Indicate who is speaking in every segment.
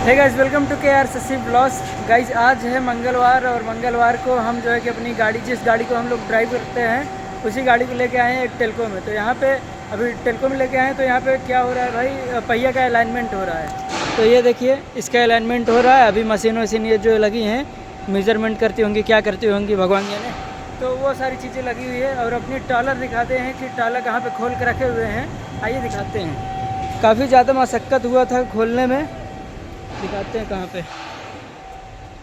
Speaker 1: Hey guys, welcome to KR Shashi vlogs. Guys, आज है मंगलवार और मंगलवार को हम जो है कि अपनी गाड़ी, जिस गाड़ी को हम लोग ड्राइव करते हैं उसी गाड़ी को लेके आए हैं एक टेल्को में। तो यहाँ पे अभी टेल्को में लेके आए हैं। तो यहाँ पे क्या हो रहा है भाई, पहिया का अलाइनमेंट हो रहा है। तो ये देखिए, इसका अलाइनमेंट हो रहा है। अभी मशीन वशीन ये जो लगी हैं मेजरमेंट करती होंगी, क्या करती होंगी भगवान जाने। तो वो सारी चीज़ें लगी हुई है। और अपनी टालर दिखाते हैं कि टालर कहाँ पर खोल के रखे हुए हैं, आइए दिखाते हैं। काफ़ी ज़्यादा मशक्क़त हुआ था खोलने में, दिखाते हैं कहाँ पे।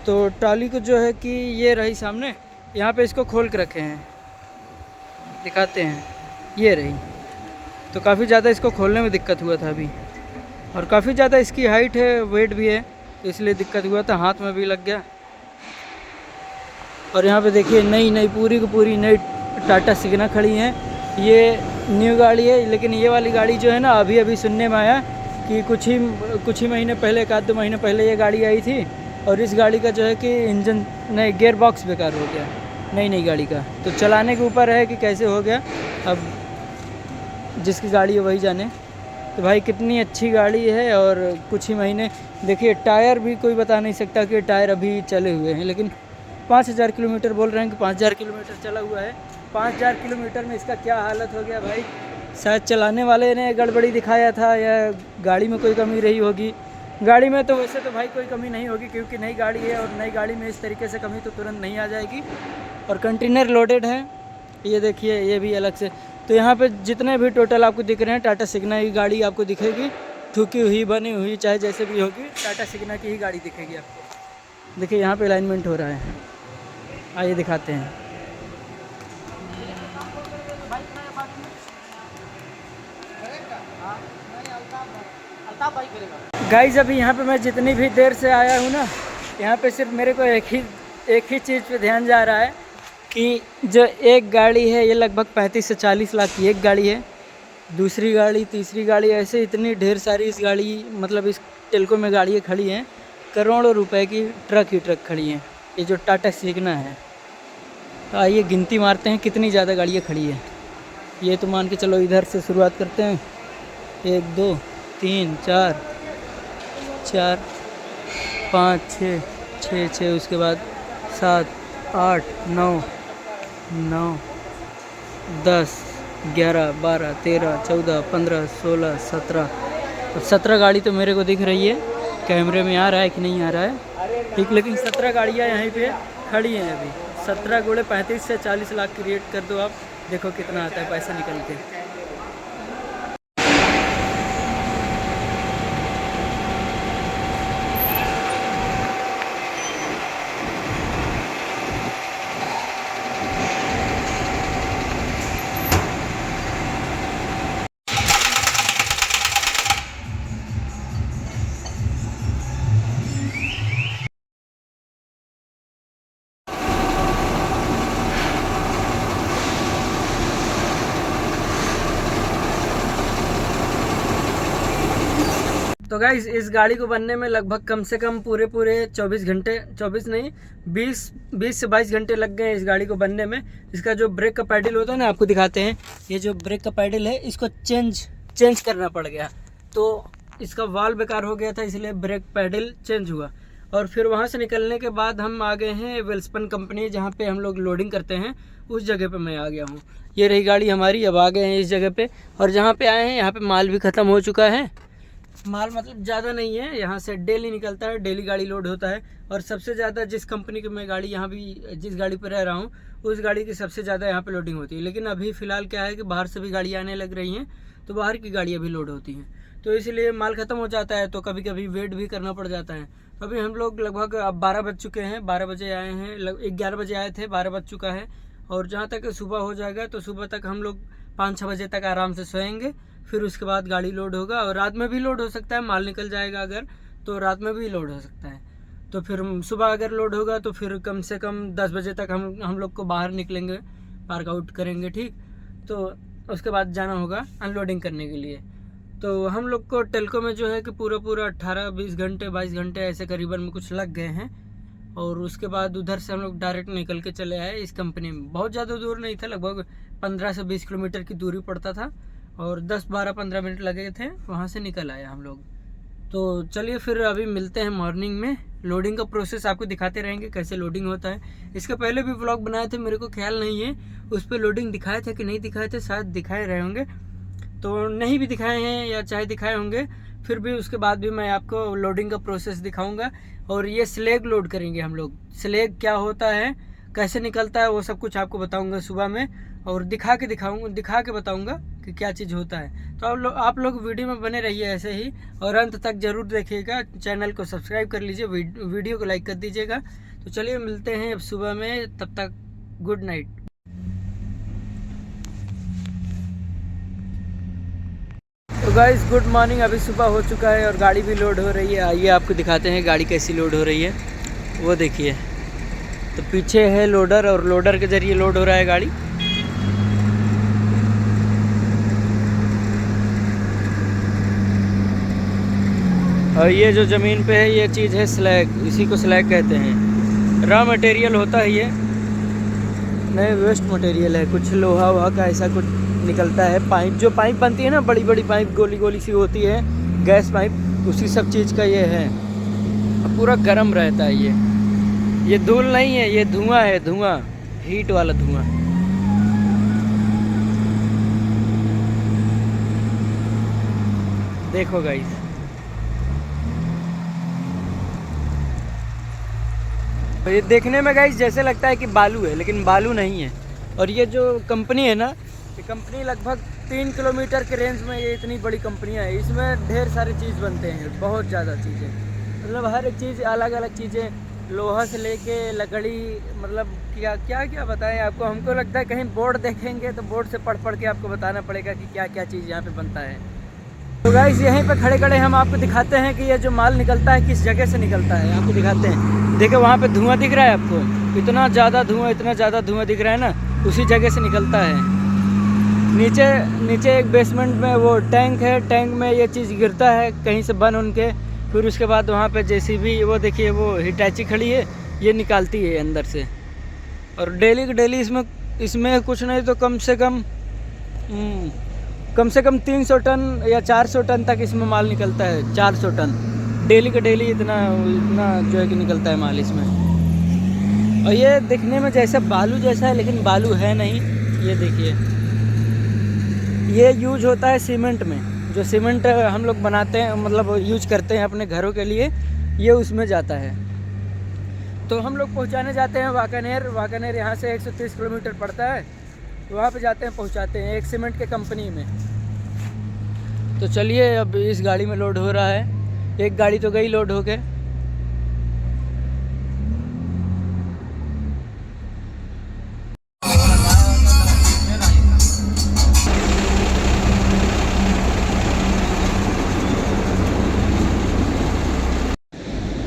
Speaker 1: तो ट्रॉली को जो है कि ये रही सामने, यहाँ पे इसको खोल के रखे हैं, दिखाते हैं, ये रही। तो काफ़ी ज़्यादा इसको खोलने में दिक्कत हुआ था अभी, और काफ़ी ज़्यादा इसकी हाइट है, वेट भी है, तो इसलिए दिक्कत हुआ था, हाथ में भी लग गया। और यहाँ पे देखिए नई पूरी की पूरी नई टाटा सिग्ना खड़ी हैं। ये न्यू गाड़ी है, लेकिन ये वाली गाड़ी जो है ना, अभी सुनने में आया कि कुछ ही महीने पहले, एक आध दो महीने पहले ये गाड़ी आई थी। और इस गाड़ी का जो है कि इंजन नहीं, गियर बॉक्स बेकार हो गया नई गाड़ी का। तो चलाने के ऊपर है कि कैसे हो गया, अब जिसकी गाड़ी है वही जाने। तो भाई कितनी अच्छी गाड़ी है, और कुछ ही महीने देखिए, टायर भी कोई बता नहीं सकता कि टायर अभी चले हुए हैं, लेकिन 5000 किलोमीटर बोल रहे हैं कि 5000 किलोमीटर चला हुआ है। 5000 किलोमीटर में इसका क्या हालत हो गया भाई। शायद चलाने वाले ने गड़बड़ी दिखाया था, या गाड़ी में कोई कमी रही होगी। गाड़ी में तो वैसे तो भाई कोई कमी नहीं होगी, क्योंकि नई गाड़ी है, और नई गाड़ी में इस तरीके से कमी तो तुरंत नहीं आ जाएगी। और कंटेनर लोडेड है, ये देखिए, ये भी अलग से। तो यहाँ पे जितने भी टोटल आपको दिख रहे हैं, टाटा सिग्ना की गाड़ी आपको दिखेगी, ठुकी हुई, बनी हुई, चाहे जैसे भी होगी, टाटा सिग्ना की ही गाड़ी दिखेगी आपको। देखिए यहाँ पे अलाइनमेंट हो रहा है, आइए दिखाते हैं। गाइस, अभी यहाँ पे मैं जितनी भी देर से आया हूँ ना, यहाँ पे सिर्फ मेरे को एक ही चीज़ पे ध्यान जा रहा है कि जो एक गाड़ी है ये लगभग 35 से 40 लाख की एक गाड़ी है। दूसरी गाड़ी, तीसरी गाड़ी, ऐसे इतनी ढेर सारी इस गाड़ी, मतलब इस टेल्को में गाड़ियाँ खड़ी हैं। करोड़ों रुपए की ट्रक खड़ी हैं, ये जो टाटा सिग्ना है। तो आइए गिनती मारते हैं कितनी ज़्यादा गाड़ियाँ खड़ी हैं। ये तो मान के चलो, इधर से शुरुआत करते हैं। 1 2 3 4 5 6, उसके बाद 7 8 9 10 11 12 13 14 15 16 17। अब 17 गाड़ी तो मेरे को दिख रही है, कैमरे में आ रहा है कि नहीं आ रहा है ठीक, लेकिन 17 गाड़ियाँ यहीं पे खड़ी हैं अभी। 17 गुणे 35 से 40 लाख की रेट कर दो आप, देखो कितना आता है पैसा निकल के। तो गाइस, इस गाड़ी को बनने में लगभग कम से कम पूरे 24 घंटे, 24 नहीं, 20 से 22 घंटे लग गए इस गाड़ी को बनने में। इसका जो ब्रेक का पैडल होता है ना, आपको दिखाते हैं। ये जो ब्रेक का पैडल है, इसको चेंज करना पड़ गया। तो इसका वाल्व बेकार हो गया था, इसलिए ब्रेक पैडल चेंज हुआ। और फिर वहाँ से निकलने के बाद हम आ गए हैं वेल्सपन कंपनी, जहाँ पे हम लोग लोडिंग करते हैं, उस जगह पे मैं आ गया हूँ। ये रही गाड़ी हमारी, अब आ गए हैं इस जगह पे। और जहाँ पे आए हैं, यहाँ पे माल भी ख़त्म हो चुका है। माल मतलब ज़्यादा नहीं है, यहाँ से डेली निकलता है, डेली गाड़ी लोड होता है। और सबसे ज़्यादा जिस कंपनी की मैं गाड़ी, यहाँ भी जिस गाड़ी पर रह रहा हूँ, उस गाड़ी की सबसे ज़्यादा यहाँ पे लोडिंग होती है। लेकिन अभी फ़िलहाल क्या है कि बाहर से भी गाड़ी आने लग रही हैं, तो बाहर की गाड़ियाँ भी लोड होती हैं। तो इसलिए माल ख़त्म हो जाता है, तो कभी कभी वेट भी करना पड़ जाता है। तो अभी हम लोग लगभग अब 12 बज चुके हैं, 12 बजे आए हैं, 11 बजे आए थे, 12 बज चुका है। और जहाँ तक सुबह हो जाएगा, तो सुबह तक हम लोग 5-6 बजे तक आराम से सोएंगे। फिर उसके बाद गाड़ी लोड होगा, और रात में भी लोड हो सकता है, माल निकल जाएगा अगर, तो रात में भी लोड हो सकता है। तो फिर सुबह अगर लोड होगा, तो फिर कम से कम 10 बजे तक हम लोग को बाहर निकलेंगे, पार्क आउट करेंगे, ठीक। तो उसके बाद जाना होगा अनलोडिंग करने के लिए। तो हम लोग को टेल्को में जो है कि पूरा 18-20 घंटे, 22 घंटे ऐसे करीबन में कुछ लग गए हैं। और उसके बाद उधर से हम लोग डायरेक्ट निकल के चले आए इस कंपनी में। बहुत ज़्यादा दूर नहीं था, लगभग 15 से 20 किलोमीटर की दूरी पड़ता था, और 10-12-15 मिनट लगे थे, वहाँ से निकल आए हम लोग। तो चलिए फिर अभी मिलते हैं मॉर्निंग में। लोडिंग का प्रोसेस आपको दिखाते रहेंगे कैसे लोडिंग होता है। इसके पहले भी व्लॉग बनाए थे, मेरे को ख्याल नहीं है उस पर लोडिंग दिखाए थे कि नहीं दिखाए थे, शायद दिखाए रहे होंगे, तो नहीं भी दिखाए हैं या चाहे दिखाए होंगे, फिर भी उसके बाद भी मैं आपको लोडिंग का प्रोसेस दिखाऊंगा। और ये स्लैग लोड करेंगे हम लोग। स्लैग क्या होता है, कैसे निकलता है, वो सब कुछ आपको बताऊंगा सुबह में, और दिखा के बताऊंगा कि क्या चीज़ होता है। तो आप लोग वीडियो में बने रहिए ऐसे ही, और अंत तक जरूर देखिएगा। चैनल को सब्सक्राइब कर लीजिए, वीडियो को लाइक कर दीजिएगा। तो चलिए मिलते हैं अब सुबह में, तब तक गुड नाइट। तो गाइस गुड मॉर्निंग। अभी सुबह हो चुका है और गाड़ी भी लोड हो रही है। आइए आपको दिखाते हैं गाड़ी कैसी लोड हो रही है। वो देखिए, तो पीछे है लोडर और लोडर के ज़रिए लोड हो रहा है गाड़ी। और ये जो ज़मीन पे है ये चीज़ है स्लैग, इसी को स्लैग कहते हैं। रॉ मटेरियल होता है ये, नहीं वेस्ट मटेरियल है, कुछ लोहा वहा का ऐसा कुछ निकलता है। पाइप, जो पाइप बनती है ना, बड़ी बड़ी पाइप गोली गोली सी होती है, गैस पाइप, उसी सब चीज़ का ये है। पूरा गर्म रहता है ये धूल नहीं है, ये धुआं है, धुआं, हीट वाला धुआं। देखो गाइस, तो ये देखने में गाइस जैसे लगता है कि बालू है, लेकिन बालू नहीं है। और ये जो कंपनी है ना, ये कंपनी लगभग 3 किलोमीटर के रेंज में ये इतनी बड़ी कंपनियां है। इसमें ढेर सारी चीज़ बनते हैं, बहुत ज़्यादा चीज़ें, मतलब हर एक चीज़, अलग अलग चीज़ें, लोहा से लेके लकड़ी, मतलब क्या क्या क्या बताएं आपको। हमको लगता है कहीं बोर्ड देखेंगे तो बोर्ड से पढ़ के आपको बताना पड़ेगा कि क्या क्या चीज़ यहाँ पे बनता है। तो गाइस यहीं पे खड़े खड़े हम आपको दिखाते हैं कि ये जो माल निकलता है किस जगह से निकलता है, आपको दिखाते हैं। देखो वहाँ पे धुआं दिख रहा है आपको, इतना ज़्यादा धुआं दिख रहा है ना, उसी जगह से निकलता है। नीचे एक बेसमेंट में वो टैंक है, टैंक में ये चीज़ गिरता है कहीं से बन उनके, फिर उसके बाद वहाँ पे जेसीबी, वो देखिए वो हिटैची खड़ी है, ये निकालती है अंदर से। और डेली के डेली इसमें कुछ नहीं तो कम से कम 300 टन या 400 टन तक इसमें माल निकलता है। 400 टन डेली के डेली इतना जो है कि निकलता है माल इसमें। और ये दिखने में जैसे बालू जैसा है, लेकिन बालू है नहीं। ये देखिए, ये यूज होता है सीमेंट में, जो सीमेंट हम लोग बनाते हैं, मतलब यूज करते हैं अपने घरों के लिए, ये उसमें जाता है। तो हम लोग पहुंचाने जाते हैं वाकानेर यहाँ से 130 किलोमीटर पड़ता है, वहाँ पे जाते हैं, पहुँचाते हैं एक सीमेंट के कंपनी में। तो चलिए अब इस गाड़ी में लोड हो रहा है, एक गाड़ी तो गई लोड होके।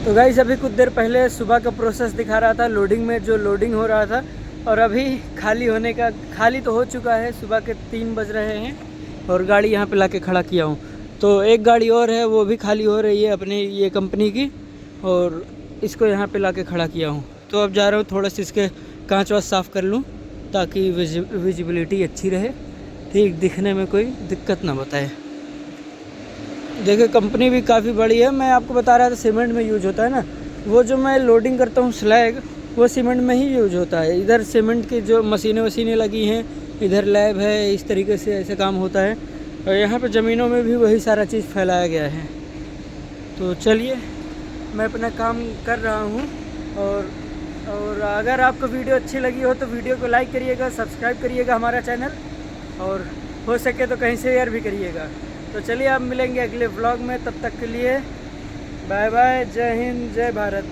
Speaker 1: तो गाइस अभी कुछ देर पहले सुबह का प्रोसेस दिखा रहा था, लोडिंग में जो लोडिंग हो रहा था, और अभी खाली तो हो चुका है। सुबह के 3 बज रहे हैं और गाड़ी यहाँ पे लाके खड़ा किया हूँ। तो एक गाड़ी और है, वो भी खाली हो रही है अपनी ये कंपनी की, और इसको यहाँ पे लाके खड़ा किया हूँ। तो अब जा रहा हूँ, थोड़ा सा इसके कांच वाँच साफ़ कर लूँ ताकि विजिबिलिटी अच्छी रहे, ठीक दिखने में कोई दिक्कत ना बताए। देखिए कंपनी भी काफ़ी बड़ी है। मैं आपको बता रहा था सीमेंट में यूज होता है ना, वो जो मैं लोडिंग करता हूँ स्लैग, वो सीमेंट में ही यूज होता है। इधर सीमेंट की जो मशीनें लगी हैं, इधर लैब है, इस तरीके से ऐसे काम होता है। और यहाँ पे ज़मीनों में भी वही सारा चीज़ फैलाया गया है। तो चलिए मैं अपना काम कर रहा हूँ, और अगर आपको वीडियो अच्छी लगी हो तो वीडियो को लाइक करिएगा, सब्सक्राइब करिएगा हमारा चैनल, और हो सके तो कहीं शेयर भी करिएगा। तो चलिए आप मिलेंगे अगले व्लॉग में, तब तक के लिए बाय बाय, जय हिंद, जय भारत।